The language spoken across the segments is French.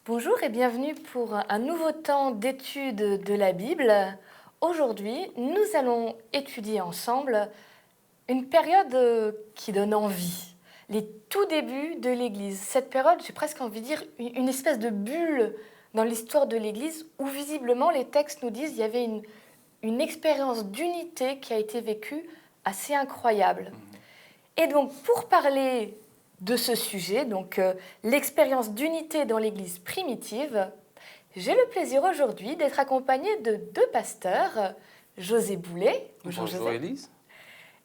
Bonjour et bienvenue pour un nouveau temps d'étude de la Bible. Aujourd'hui, nous allons étudier ensemble une période qui donne envie, les tout débuts de l'Église. Cette période, j'ai presque envie de dire une espèce de bulle dans l'histoire de l'Église où visiblement les textes nous disent qu'il y avait une expérience d'unité qui a été vécue assez incroyable. Et donc, pour parler de ce sujet, l'expérience d'unité dans l'Église primitive, j'ai le plaisir aujourd'hui d'être accompagnée de deux pasteurs, José Boulet, bonjour José, Élise,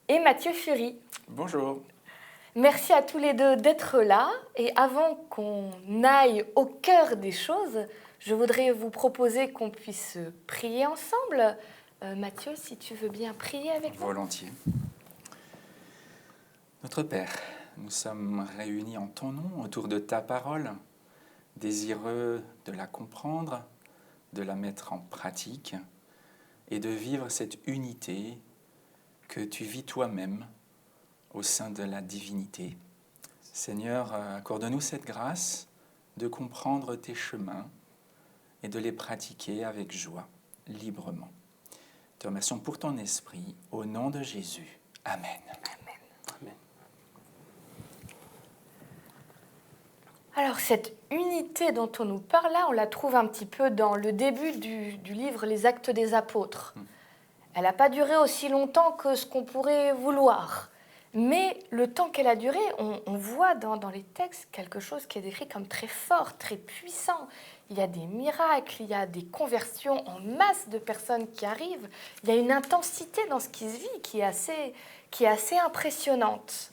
et Mathieu Fury. Bonjour. Merci à tous les deux d'être là. Et avant qu'on aille au cœur des choses, je voudrais vous proposer qu'on puisse prier ensemble. Mathieu, si tu veux bien prier avec nous. Volontiers. Notre Père, nous sommes réunis en ton nom autour de ta parole, désireux de la comprendre, de la mettre en pratique et de vivre cette unité que tu vis toi-même au sein de la divinité. Seigneur, accorde-nous cette grâce de comprendre tes chemins et de les pratiquer avec joie, librement. Te remercions pour ton esprit, au nom de Jésus. Amen. Amen. Alors cette unité dont on nous parle là, on la trouve un petit peu dans le début du livre Les Actes des Apôtres. Elle n'a pas duré aussi longtemps que ce qu'on pourrait vouloir. Mais le temps qu'elle a duré, on voit dans les textes quelque chose qui est décrit comme très fort, très puissant. Il y a des miracles, il y a des conversions en masse de personnes qui arrivent. Il y a une intensité dans ce qui se vit qui est assez impressionnante.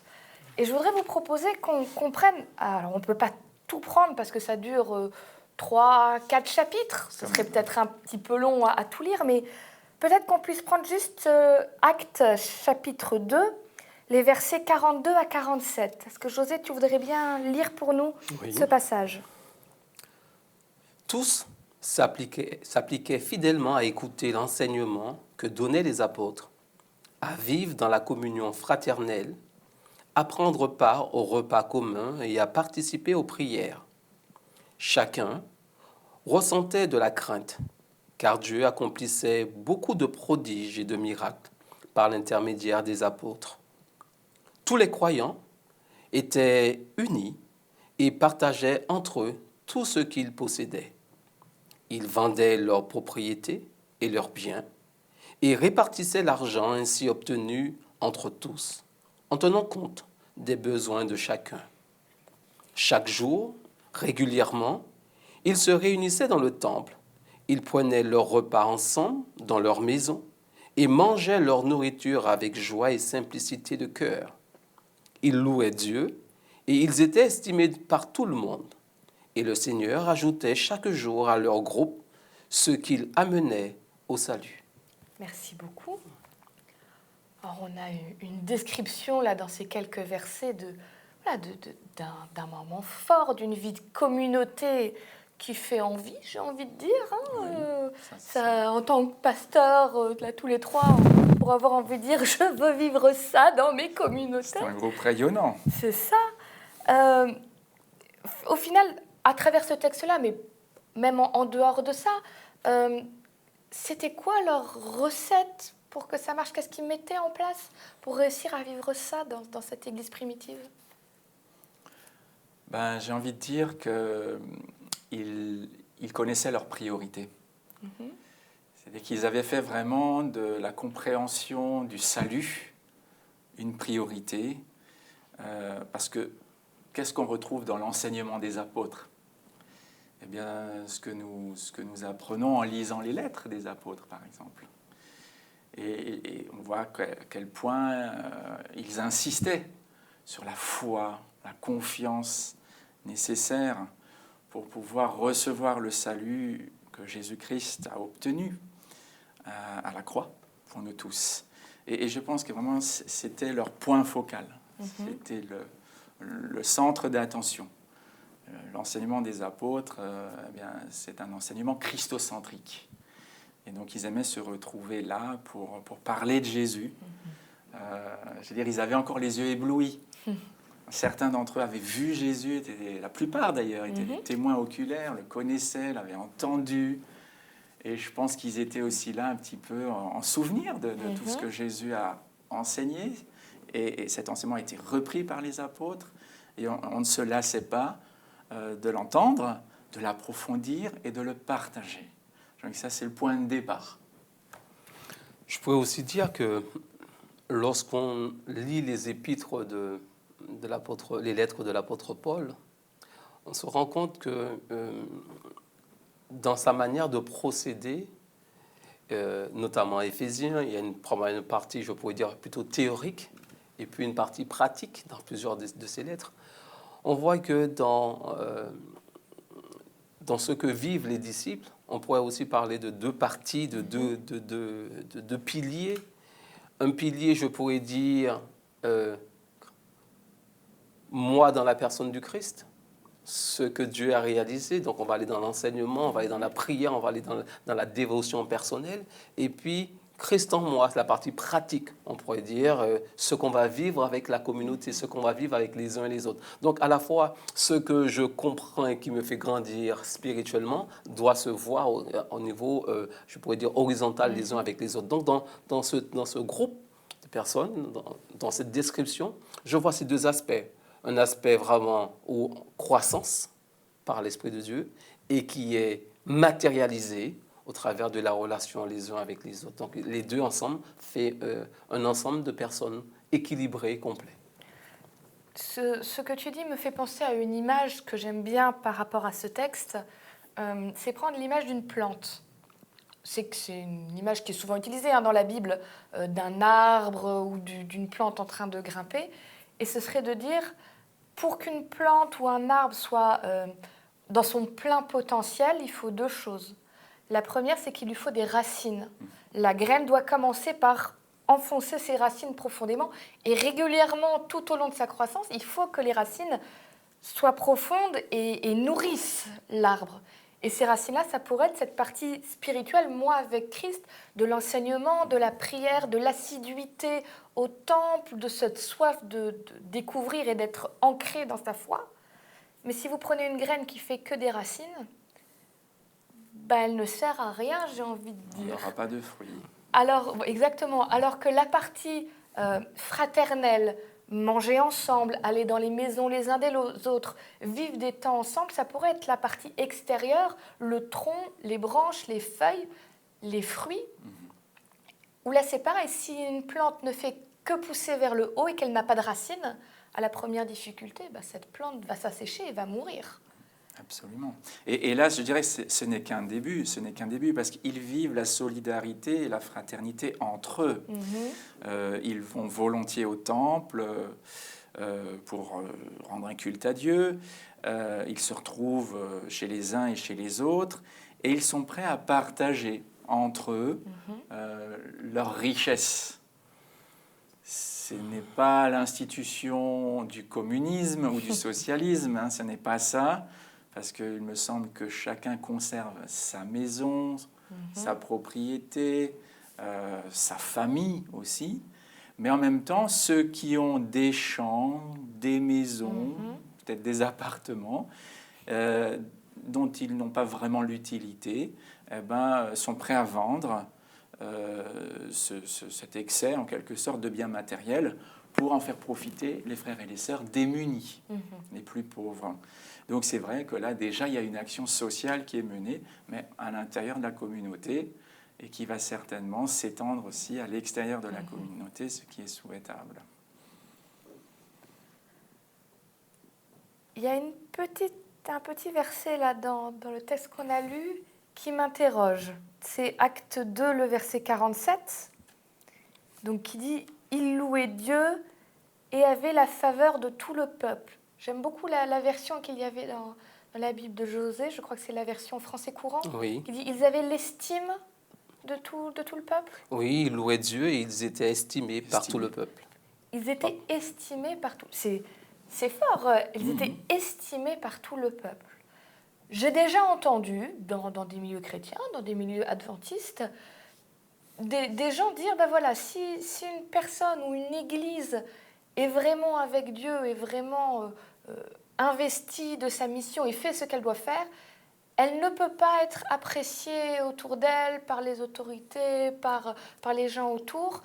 Et je voudrais vous proposer qu'on prenne... Alors, on ne peut pas tout prendre parce que ça dure 3-4 chapitres. Ce serait peut-être un petit peu long à tout lire, mais peut-être qu'on puisse prendre juste Actes chapitre 2, les versets 42 à 47. Est-ce que José, tu voudrais bien lire pour nous ce passage ? Tous s'appliquaient fidèlement à écouter l'enseignement que donnaient les apôtres, à vivre dans la communion fraternelle, à prendre part au repas commun et à participer aux prières. Chacun ressentait de la crainte, car Dieu accomplissait beaucoup de prodiges et de miracles par l'intermédiaire des apôtres. Tous les croyants étaient unis et partageaient entre eux tout ce qu'ils possédaient. Ils vendaient leurs propriétés et leurs biens et répartissaient l'argent ainsi obtenu entre tous, en tenant compte des besoins de chacun. Chaque jour, régulièrement, ils se réunissaient dans le temple, ils prenaient leur repas ensemble dans leur maison et mangeaient leur nourriture avec joie et simplicité de cœur. Ils louaient Dieu et ils étaient estimés par tout le monde. Et le Seigneur ajoutait chaque jour à leur groupe ceux qu'il amenait au salut. Merci beaucoup. Alors, on a une description là dans ces quelques versets d'un moment fort, d'une vie de communauté qui fait envie, j'ai envie de dire. Ça, en tant que pasteur, là, tous les trois, on pourrait avoir envie de dire « je veux vivre ça dans mes communautés ». C'est un groupe rayonnant. C'est ça. Au final, à travers ce texte-là, mais même en dehors de ça, c'était quoi leur recette pour que ça marche? Qu'est-ce qu'ils mettaient en place pour réussir à vivre ça dans cette église primitive? J'ai envie de dire qu'ils connaissaient leurs priorités. C'est-à-dire qu'ils avaient fait vraiment de la compréhension du salut une priorité. Parce que qu'est-ce qu'on retrouve dans l'enseignement des apôtres? Eh bien, ce que nous apprenons en lisant les lettres des apôtres, par exemple. Et on voit à quel point ils insistaient sur la foi, la confiance nécessaire pour pouvoir recevoir le salut que Jésus-Christ a obtenu à la croix pour nous tous. Et je pense que vraiment c'était leur point focal, c'était le centre d'attention. L'enseignement des apôtres, c'est un enseignement christocentrique. Et donc, ils aimaient se retrouver là pour parler de Jésus. Je veux dire, ils avaient encore les yeux éblouis Certains d'entre eux avaient vu Jésus, la plupart d'ailleurs étaient des témoins oculaires, le connaissaient, l'avaient entendu. Et je pense qu'ils étaient aussi là un petit peu en souvenir de tout ce que Jésus a enseigné. Et cet enseignement a été repris par les apôtres. Et on ne se lassait pas de l'entendre, de l'approfondir et de le partager. Donc ça, c'est le point de départ. Je pourrais aussi dire que lorsqu'on lit les épîtres de l'apôtre, les lettres de l'apôtre Paul, on se rend compte que dans sa manière de procéder, notamment à Éphésiens, il y a une partie, je pourrais dire, plutôt théorique, et puis une partie pratique dans plusieurs de ces lettres. On voit que dans ce que vivent les disciples, on pourrait aussi parler de deux parties, de deux piliers. Un pilier, je pourrais dire, moi dans la personne du Christ, ce que Dieu a réalisé. Donc on va aller dans l'enseignement, on va aller dans la prière, on va aller dans la dévotion personnelle. Et puis, Christ en moi, c'est la partie pratique, on pourrait dire, ce qu'on va vivre avec la communauté, ce qu'on va vivre avec les uns et les autres. Donc à la fois, ce que je comprends et qui me fait grandir spirituellement doit se voir au niveau, je pourrais dire, horizontal les uns avec les autres. Donc dans ce groupe de personnes, dans cette description, je vois ces deux aspects. Un aspect vraiment où croissance par l'Esprit de Dieu et qui est matérialisé au travers de la relation les uns avec les autres. Donc les deux ensemble fait un ensemble de personnes équilibrées et complets. Ce que tu dis me fait penser à une image que j'aime bien par rapport à ce texte. C'est prendre l'image d'une plante. C'est une image qui est souvent utilisée dans la Bible, d'un arbre ou d'une plante en train de grimper. Et ce serait de dire, pour qu'une plante ou un arbre soit dans son plein potentiel, il faut deux choses. La première, c'est qu'il lui faut des racines. La graine doit commencer par enfoncer ses racines profondément. Et régulièrement, tout au long de sa croissance, il faut que les racines soient profondes et nourrissent l'arbre. Et ces racines-là, ça pourrait être cette partie spirituelle, moi avec Christ, de l'enseignement, de la prière, de l'assiduité au temple, de cette soif de découvrir et d'être ancré dans sa foi. Mais si vous prenez une graine qui fait que des racines, elle ne sert à rien, j'ai envie de dire. Il n'y aura pas de fruits. Alors, exactement. Alors que la partie fraternelle, manger ensemble, aller dans les maisons les uns des autres, vivre des temps ensemble, ça pourrait être la partie extérieure, le tronc, les branches, les feuilles, les fruits. Où là, c'est pareil, si une plante ne fait que pousser vers le haut et qu'elle n'a pas de racines, à la première difficulté, cette plante va s'assécher et va mourir. Absolument. Et là, je dirais que ce n'est qu'un début, parce qu'ils vivent la solidarité et la fraternité entre eux. Ils vont volontiers au temple pour rendre un culte à Dieu. Ils se retrouvent chez les uns et chez les autres, et ils sont prêts à partager entre eux leur richesse. Ce n'est pas l'institution du communisme ou du socialisme, ce n'est pas ça. Parce qu'il me semble que chacun conserve sa maison, sa propriété, sa famille aussi. Mais en même temps, ceux qui ont des champs, des maisons, peut-être des appartements, dont ils n'ont pas vraiment l'utilité, sont prêts à vendre cet excès, en quelque sorte, de biens matériels pour en faire profiter les frères et les sœurs démunis, les plus pauvres. Donc c'est vrai que là, déjà, il y a une action sociale qui est menée, mais à l'intérieur de la communauté, et qui va certainement s'étendre aussi à l'extérieur de la communauté, ce qui est souhaitable. Il y a un petit verset là dans le texte qu'on a lu qui m'interroge. C'est Acte 2, le verset 47, donc qui dit « Il louait Dieu et avait la faveur de tout le peuple ». J'aime beaucoup la version qu'il y avait dans la Bible de Josée, je crois que c'est la version français courant, qui dit « Ils avaient l'estime de tout le peuple ». Oui, ils louaient Dieu et ils étaient estimés par tout le peuple. Ils étaient estimés par tout. C'est fort, ils étaient estimés par tout le peuple. J'ai déjà entendu, dans des milieux chrétiens, dans des milieux adventistes, des gens dire, voilà, si une personne ou une église est vraiment avec Dieu, est vraiment investie de sa mission et fait ce qu'elle doit faire, elle ne peut pas être appréciée autour d'elle par les autorités, par les gens autour,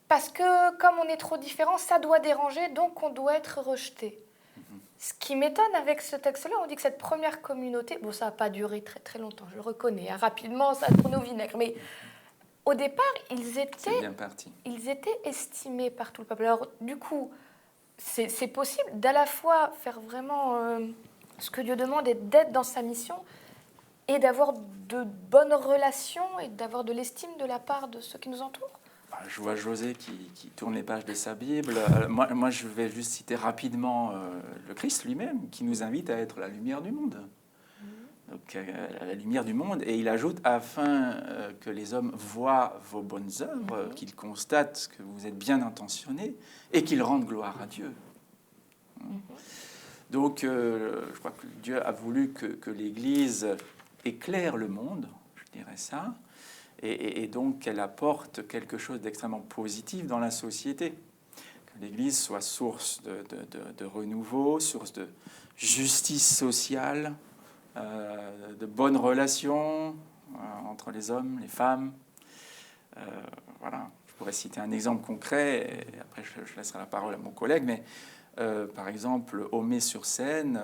parce que comme on est trop différents, ça doit déranger, donc on doit être rejeté. Ce qui m'étonne avec ce texte-là, on dit que cette première communauté, bon, ça n'a pas duré très très longtemps, je le reconnais, hein, rapidement ça a tourné au vinaigre, mais au départ, ils étaient estimés par tout le peuple. Alors du coup, c'est possible d'à la fois faire vraiment ce que Dieu demande et d'être dans sa mission, et d'avoir de bonnes relations et d'avoir de l'estime de la part de ceux qui nous entourent. Je vois José qui tourne les pages de sa Bible. Moi, je vais juste citer rapidement le Christ lui-même, qui nous invite à être la lumière du monde. Donc, la lumière du monde. Et il ajoute, afin que les hommes voient vos bonnes œuvres, qu'ils constatent que vous êtes bien intentionnés et qu'ils rendent gloire à Dieu. Donc, je crois que Dieu a voulu que l'Église éclaire le monde, je dirais ça, et donc qu'elle apporte quelque chose d'extrêmement positif dans la société. Que l'Église soit source de renouveau, source de justice sociale, de bonnes relations entre les hommes, les femmes. Voilà. Je pourrais citer un exemple concret, et après je laisserai la parole à mon collègue, mais par exemple, Aumé-sur-Seine,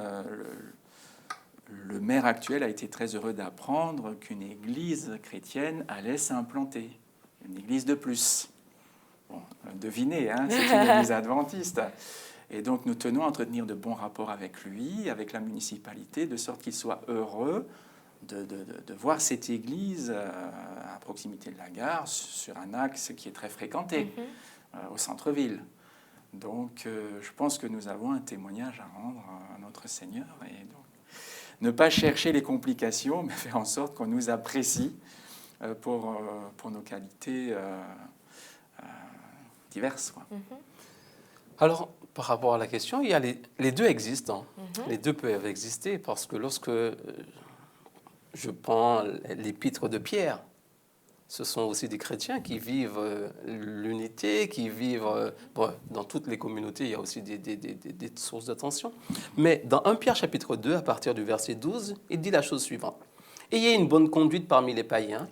le maire actuel a été très heureux d'apprendre qu'une église chrétienne allait s'implanter, une église de plus. Bon, devinez, hein, c'est une église adventiste. Et donc nous tenons à entretenir de bons rapports avec lui, avec la municipalité, de sorte qu'il soit heureux de voir cette église à proximité de la gare, sur un axe qui est très fréquenté, au centre-ville. Donc je pense que nous avons un témoignage à rendre à notre Seigneur, et donc ne pas chercher les complications, mais faire en sorte qu'on nous apprécie pour nos qualités diverses. Quoi. Alors, par rapport à la question, il y a les deux existent. Les deux peuvent exister, parce que lorsque je prends l'épître de Pierre, ce sont aussi des chrétiens qui vivent l'unité, qui vivent... bon, dans toutes les communautés, il y a aussi des sources de tension. Mais dans 1 Pierre chapitre 2, à partir du verset 12, il dit la chose suivante. « Ayez une bonne conduite parmi les païens.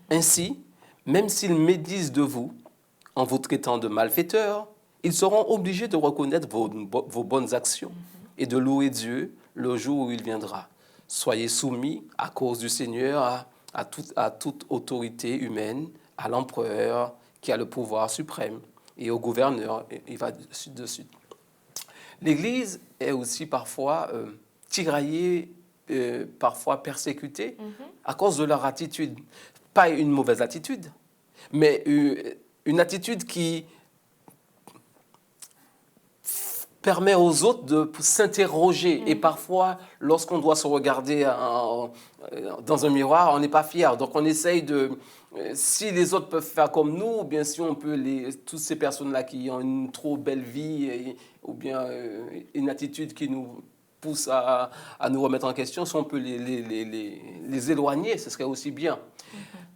Ainsi, même s'ils médisent de vous, en vous traitant de malfaiteurs, ils seront obligés de reconnaître vos bonnes actions et de louer Dieu le jour où il viendra. Soyez soumis, à cause du Seigneur, à toute autorité humaine, à l'empereur qui a le pouvoir suprême et au gouverneur. Il va de suite. L'Église est aussi parfois tiraillée, parfois persécutée à cause de leur attitude. Pas une mauvaise attitude, mais une attitude qui permet aux autres de s'interroger. Et parfois, lorsqu'on doit se regarder dans un miroir, on n'est pas fier. Donc on essaye de... Si les autres peuvent faire comme nous, ou bien si on peut... toutes ces personnes-là qui ont une trop belle vie, ou bien une attitude qui nous pousse à nous remettre en question, si on peut les éloigner, ce serait aussi bien.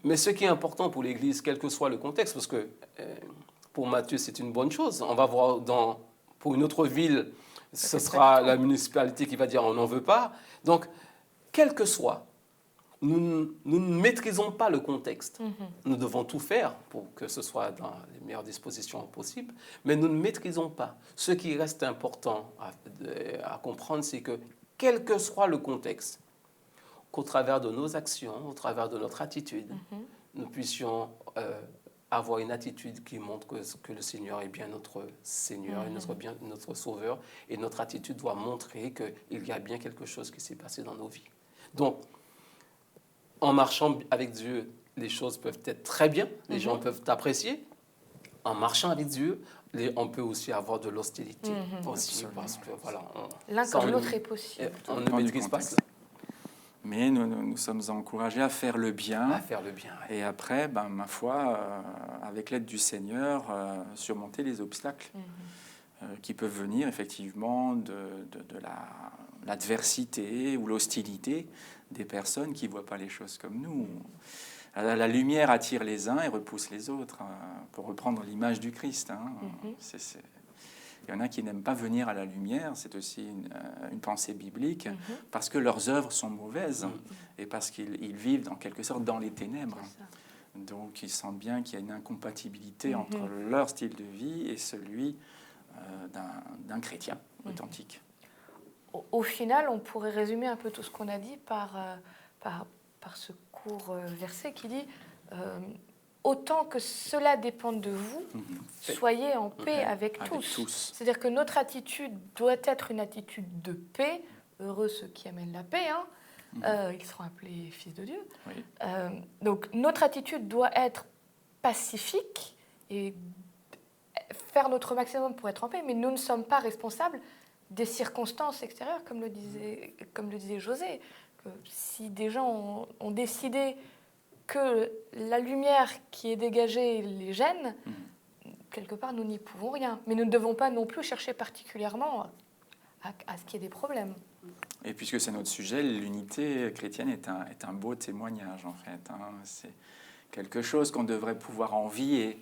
Mais ce qui est important pour l'Église, quel que soit le contexte, parce que pour Matthieu, c'est une bonne chose. On va voir pour une autre ville, ce sera la municipalité qui va dire on n'en veut pas. Donc, quel que soit, nous ne maîtrisons pas le contexte. Nous devons tout faire pour que ce soit dans les meilleures dispositions possibles, mais nous ne maîtrisons pas. Ce qui reste important à comprendre, c'est que quel que soit le contexte, qu'au travers de nos actions, au travers de notre attitude, nous puissions avoir une attitude qui montre que le Seigneur est bien notre Seigneur, et notre Sauveur, et notre attitude doit montrer qu'il y a bien quelque chose qui s'est passé dans nos vies. Donc, en marchant avec Dieu, les choses peuvent être très bien, les gens peuvent t'apprécier. En marchant avec Dieu, on peut aussi avoir de l'hostilité, aussi, parce que voilà, l'un comme l'autre est possible. On ne maîtrise pas cela. Mais nous sommes encouragés à faire le bien. À faire le bien. Et après, ma foi, avec l'aide du Seigneur, surmonter les obstacles qui peuvent venir effectivement de l'adversité ou l'hostilité des personnes qui ne voient pas les choses comme nous. La lumière attire les uns et repousse les autres, pour reprendre l'image du Christ. Il y en a qui n'aiment pas venir à la lumière, c'est aussi une pensée biblique, parce que leurs œuvres sont mauvaises et parce qu'ils vivent en quelque sorte dans les ténèbres. Donc ils sentent bien qu'il y a une incompatibilité entre leur style de vie et celui d'un chrétien authentique. Au final, on pourrait résumer un peu tout ce qu'on a dit par ce court verset qui dit autant que cela dépend de vous, soyez en paix avec tous. C'est-à-dire que notre attitude doit être une attitude de paix. Heureux ceux qui amènent la paix, ils seront appelés fils de Dieu. Oui. Donc notre attitude doit être pacifique et faire notre maximum pour être en paix, mais nous ne sommes pas responsables des circonstances extérieures, comme le disait José. Que si des gens ont décidé que la lumière qui est dégagée les gêne, quelque part, nous n'y pouvons rien. Mais nous ne devons pas non plus chercher particulièrement à ce qu'il y ait des problèmes. Et puisque c'est notre sujet, l'unité chrétienne est un beau témoignage, en fait. C'est quelque chose qu'on devrait pouvoir envier.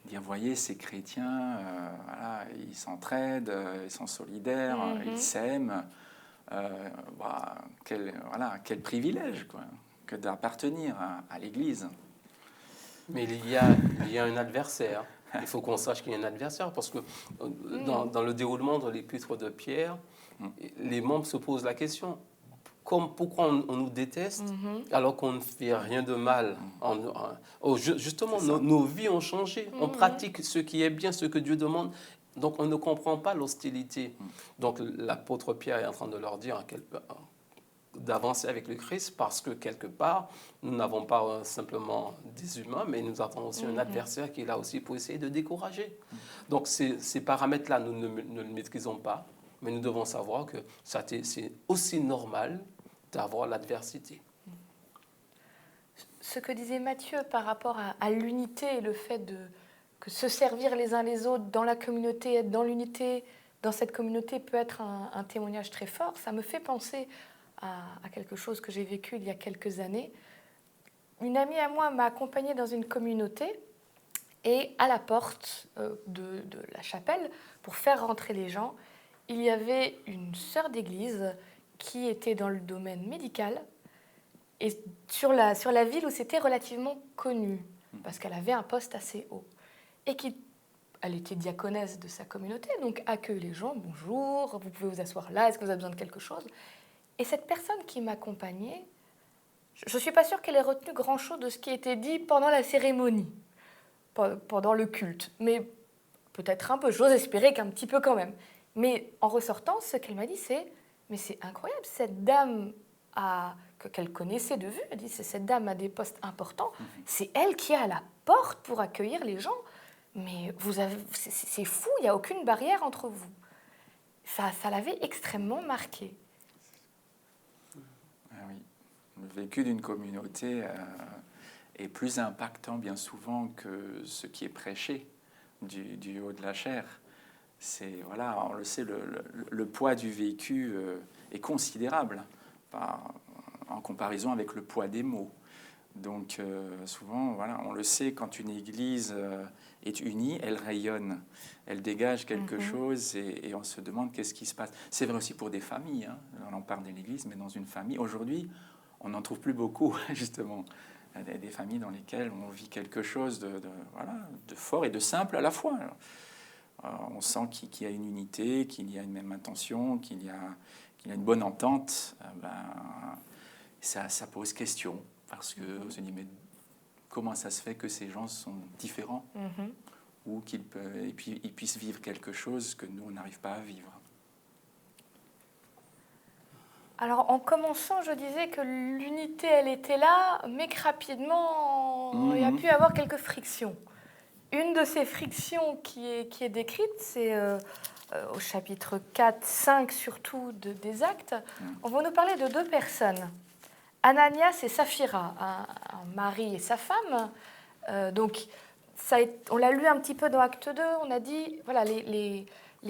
Dire, voyez, ces chrétiens, voilà, ils s'entraident, ils sont solidaires, ils s'aiment. Quel privilège, quoi, que d'appartenir à l'Église. Mais il y a un adversaire. Il faut qu'on sache qu'il y a un adversaire, parce que dans le déroulement de l'épître de Pierre, les membres se posent la question, pourquoi on nous déteste alors qu'on ne fait rien de mal. Justement, nos vies ont changé. On pratique ce qui est bien, ce que Dieu demande. Donc, on ne comprend pas l'hostilité. Donc, l'apôtre Pierre est en train de leur dire d'avancer avec le Christ, parce que quelque part, nous n'avons pas simplement des humains, mais nous avons aussi un adversaire qui est là aussi pour essayer de décourager. Donc, ces paramètres-là, nous ne le maîtrisons pas, mais nous devons savoir que c'est aussi normal d'avoir l'adversité. Ce que disait Matthieu par rapport à l'unité et le fait que se servir les uns les autres dans la communauté, être dans l'unité, dans cette communauté peut être un témoignage très fort, ça me fait penser à quelque chose que j'ai vécu il y a quelques années. Une amie à moi m'a accompagnée dans une communauté et à la porte de la chapelle, pour faire rentrer les gens, il y avait une sœur d'église qui était dans le domaine médical et sur la ville où c'était relativement connu, parce qu'elle avait un poste assez haut. Et elle était diaconesse de sa communauté, donc accueille les gens, bonjour, vous pouvez vous asseoir là, est-ce que vous avez besoin de quelque chose ? Et cette personne qui m'accompagnait, je ne suis pas sûre qu'elle ait retenu grand-chose de ce qui a été dit pendant la cérémonie, pendant le culte, mais peut-être un peu, j'ose espérer qu'un petit peu quand même. Mais en ressortant, ce qu'elle m'a dit, mais c'est incroyable, cette dame qu'elle connaissait de vue, elle dit, cette dame a des postes importants, c'est elle qui est à la porte pour accueillir les gens, mais c'est fou, il n'y a aucune barrière entre vous. Ça l'avait extrêmement marqué. Ah oui, le vécu d'une communauté est plus impactant bien souvent que ce qui est prêché du haut de la chair. On le sait, le poids du vécu est considérable en comparaison avec le poids des mots. Donc souvent, on le sait, quand une église est unie, elle rayonne, elle dégage quelque chose et on se demande qu'est-ce qui se passe. C'est vrai aussi pour des familles, on en parle de l'église, mais dans une famille, aujourd'hui, on n'en trouve plus beaucoup, justement. Des familles dans lesquelles on vit quelque chose de fort et de simple à la fois. On sent qu'il y a une unité, qu'il y a une même intention, qu'il y a une bonne entente. Ça pose question, parce qu'on se dit, mais comment ça se fait que ces gens sont différents ou qu'ils puissent vivre quelque chose que nous, on n'arrive pas à vivre. Alors, en commençant, je disais que l'unité, elle était là, mais que rapidement, il y a pu y avoir quelques frictions. Une de ces frictions qui est décrite, c'est au chapitre 4, 5 surtout des Actes. On va nous parler de deux personnes, Ananias et Saphira, un mari et sa femme. On l'a lu un petit peu dans Acte 2, on a dit, voilà, les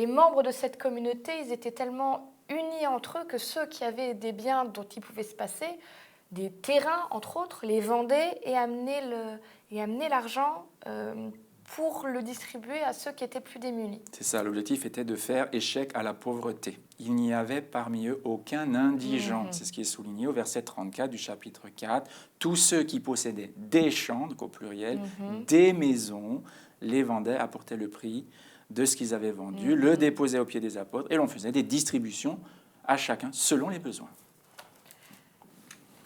membres de cette communauté, ils étaient tellement unis entre eux que ceux qui avaient des biens dont ils pouvaient se passer, des terrains entre autres, les vendaient et amenaient l'argent pour le distribuer à ceux qui étaient plus démunis. C'est ça, l'objectif était de faire échec à la pauvreté. Il n'y avait parmi eux aucun indigent. C'est ce qui est souligné au verset 34 du chapitre 4. Tous ceux qui possédaient des champs, donc au pluriel, des maisons, les vendaient, apportaient le prix de ce qu'ils avaient vendu, le déposaient aux pieds des apôtres, et l'on faisait des distributions à chacun selon les besoins.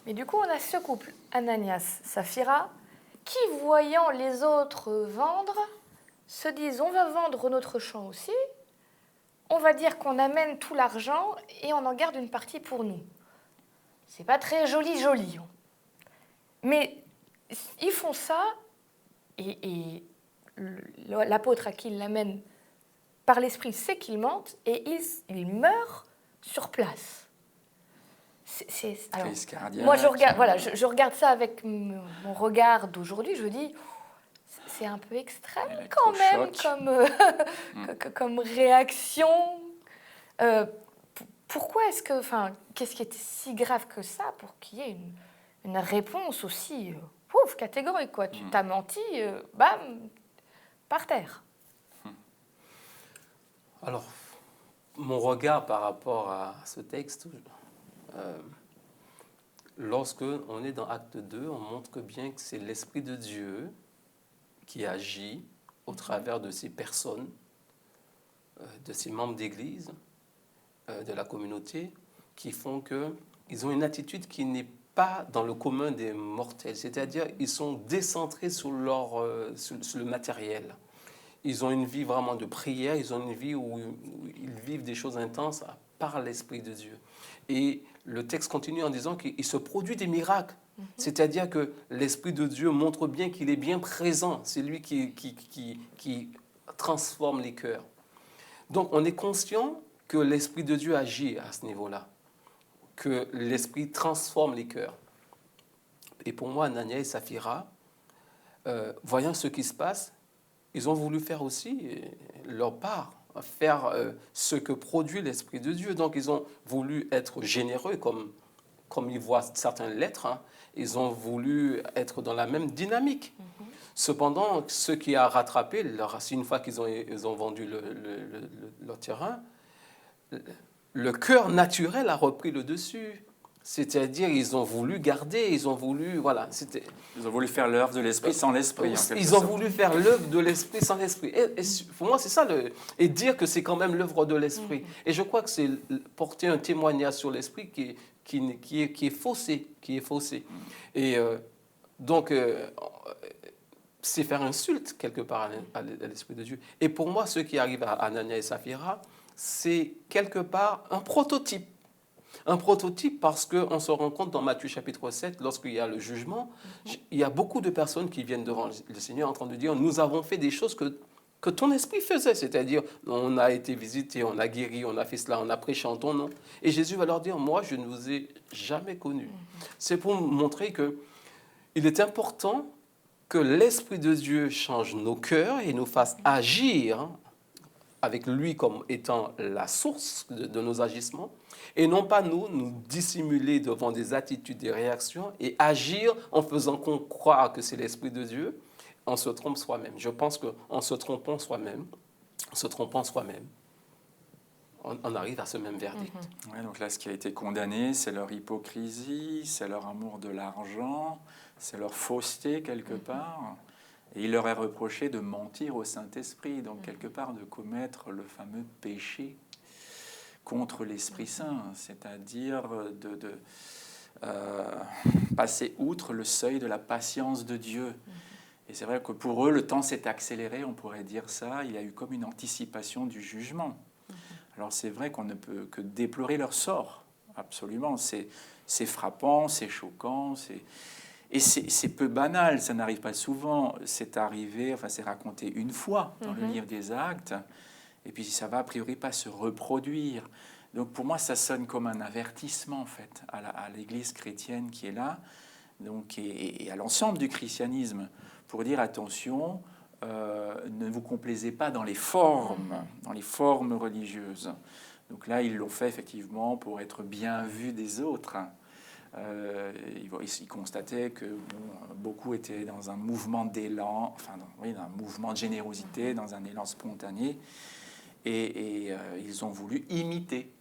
Mais du coup, on a ce couple, Ananias, Saphira, qui, voyant les autres vendre, se disent, on va vendre notre champ aussi, on va dire qu'on amène tout l'argent et on en garde une partie pour nous. C'est pas très joli. Mais ils font ça, et l'apôtre à qui ils l'amènent par l'esprit sait qu'ils mentent, et il meurt sur place. Alors, moi, je regarde ça avec mon regard d'aujourd'hui, je me dis, c'est un peu extrême quand même comme réaction. Pourquoi est-ce que, qu'est-ce qui était si grave que ça pour qu'il y ait une réponse aussi catégorique, quoi. Tu t'as menti, bam, par terre. Alors, mon regard par rapport à ce texte, lorsque on est dans Acte 2, on montre bien que c'est l'Esprit de Dieu qui agit au travers de ces personnes, de ces membres d'Église, de la communauté, qui font qu'ils ont une attitude qui n'est pas dans le commun des mortels, c'est-à-dire ils sont décentrés sur le matériel. Ils ont une vie vraiment de prière, ils ont une vie où ils vivent des choses intenses par l'Esprit de Dieu. Et le texte continue en disant qu'il se produit des miracles. C'est-à-dire que l'Esprit de Dieu montre bien qu'il est bien présent. C'est lui qui transforme les cœurs. Donc on est conscient que l'Esprit de Dieu agit à ce niveau-là, que l'Esprit transforme les cœurs. Et pour moi, Ananias et Saphira, voyant ce qui se passe, ils ont voulu faire aussi leur part, faire ce que produit l'Esprit de Dieu. Donc ils ont voulu être généreux, comme ils voient certaines lettres. Ils ont voulu être dans la même dynamique. Cependant, ce qui a rattrapé, une fois qu'ils ont vendu leur terrain, le cœur naturel a repris le dessus. C'est-à-dire, ils ont voulu garder, ils ont voulu faire l'œuvre de l'esprit sans l'esprit. Ils ont voulu faire l'œuvre de l'esprit sans l'esprit. Et pour moi, c'est ça, et dire que c'est quand même l'œuvre de l'esprit. Et je crois que c'est porter un témoignage sur l'esprit qui est faussé. Et donc, c'est faire insulte quelque part à l'esprit de Dieu. Et pour moi, ce qui arrive à Ananias et Saphira, c'est quelque part un prototype. Un prototype parce qu'on se rend compte dans Matthieu chapitre 7, lorsqu'il y a le jugement, il y a beaucoup de personnes qui viennent devant le Seigneur en train de dire « Nous avons fait des choses que ton esprit faisait. » C'est-à-dire, on a été visité, on a guéri, on a fait cela, on a prêché en ton nom. Et Jésus va leur dire « Moi, je ne vous ai jamais connu. » C'est pour montrer qu'il est important que l'Esprit de Dieu change nos cœurs et nous fasse agir avec lui comme étant la source de nos agissements, et non pas nous dissimuler devant des attitudes, des réactions, et agir en faisant croire que c'est l'Esprit de Dieu, on se trompe soi-même. Je pense qu'en se trompant soi-même, on arrive à ce même verdict. Ouais, donc là, ce qui a été condamné, c'est leur hypocrisie, c'est leur amour de l'argent, c'est leur fausseté quelque part. Et il leur est reproché de mentir au Saint-Esprit, donc quelque part de commettre le fameux péché contre l'Esprit Saint, c'est-à-dire de passer outre le seuil de la patience de Dieu. Et c'est vrai que pour eux, le temps s'est accéléré, on pourrait dire ça, il y a eu comme une anticipation du jugement. Alors c'est vrai qu'on ne peut que déplorer leur sort, absolument, c'est frappant, c'est choquant, et c'est peu banal, ça n'arrive pas souvent. C'est arrivé, c'est raconté une fois dans le livre des Actes, et puis ça va a priori pas se reproduire. Donc pour moi, ça sonne comme un avertissement en fait à l'Église chrétienne qui est là, donc et à l'ensemble du christianisme, pour dire attention, ne vous complaisez pas dans les formes religieuses. Donc là, ils l'ont fait effectivement pour être bien vus des autres. Il constatait que beaucoup étaient dans un mouvement d'élan, dans un mouvement de générosité, dans un élan spontané, et ils ont voulu imiter,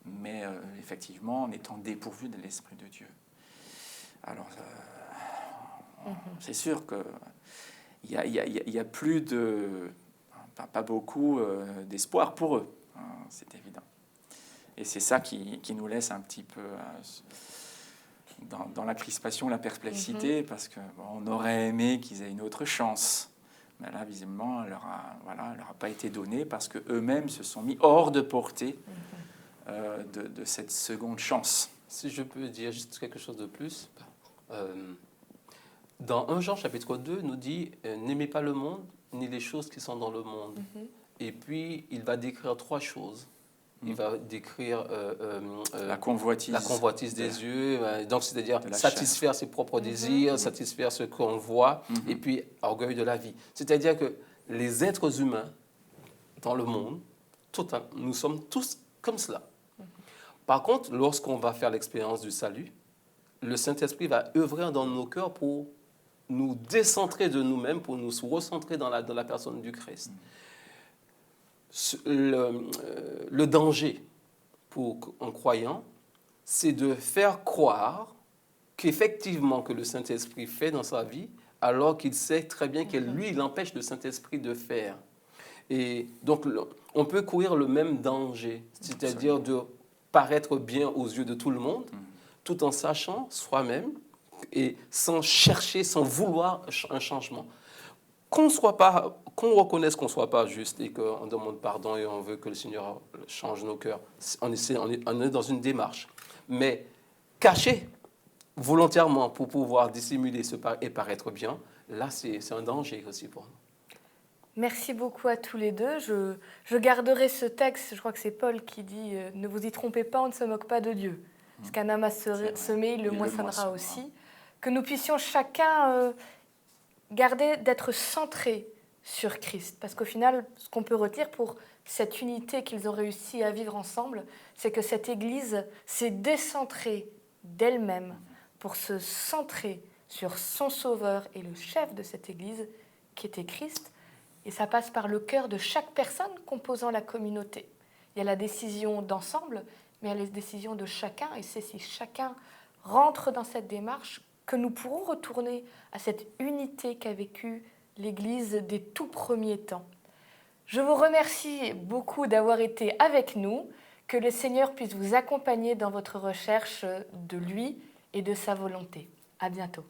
mais effectivement en étant dépourvus de l'Esprit de Dieu. Alors, c'est sûr qu'il y a plus de... pas beaucoup d'espoir pour eux, hein, c'est évident. Et c'est ça qui nous laisse un petit peu dans la crispation, la perplexité, parce qu'on aurait aimé qu'ils aient une autre chance. Mais là, visiblement, elle leur a pas été donnée parce qu'eux-mêmes se sont mis hors de portée de cette seconde chance. Si je peux dire juste quelque chose de plus, dans 1 Jean chapitre 2, nous dit n'aimez pas le monde, ni les choses qui sont dans le monde. Et puis, il va décrire 3 choses. Il va décrire la convoitise des yeux, donc c'est-à-dire satisfaire ses propres désirs, satisfaire ce qu'on voit, et puis orgueil de la vie. C'est-à-dire que les êtres humains dans le monde, nous sommes tous comme cela. Par contre, lorsqu'on va faire l'expérience du salut, le Saint-Esprit va œuvrer dans nos cœurs pour nous décentrer de nous-mêmes, pour nous recentrer dans la personne du Christ. Le danger pour un croyant, c'est de faire croire qu'effectivement que le Saint-Esprit fait dans sa vie, alors qu'il sait très bien que lui, il empêche le Saint-Esprit de faire. Et donc, on peut courir le même danger, c'est-à-dire de paraître bien aux yeux de tout le monde, tout en sachant soi-même et sans chercher, sans vouloir un changement. Qu'on reconnaisse qu'on ne soit pas juste et qu'on demande pardon et on veut que le Seigneur change nos cœurs. On est dans une démarche. Mais cacher volontairement pour pouvoir dissimuler et paraître bien, là, c'est un danger aussi pour nous. Merci beaucoup à tous les deux. Je garderai ce texte, je crois que c'est Paul qui dit « Ne vous y trompez pas, on ne se moque pas de Dieu. Ce qu'un homme a semé, il le moissonnera aussi. » Que nous puissions chacun garder d'être centrés sur Christ. Parce qu'au final, ce qu'on peut retenir pour cette unité qu'ils ont réussi à vivre ensemble, c'est que cette Église s'est décentrée d'elle-même pour se centrer sur son Sauveur et le chef de cette Église, qui était Christ. Et ça passe par le cœur de chaque personne composant la communauté. Il y a la décision d'ensemble, mais il y a les décisions de chacun. Et c'est si chacun rentre dans cette démarche que nous pourrons retourner à cette unité qu'a vécue l'Église des tout premiers temps. Je vous remercie beaucoup d'avoir été avec nous. Que le Seigneur puisse vous accompagner dans votre recherche de lui et de sa volonté. À bientôt.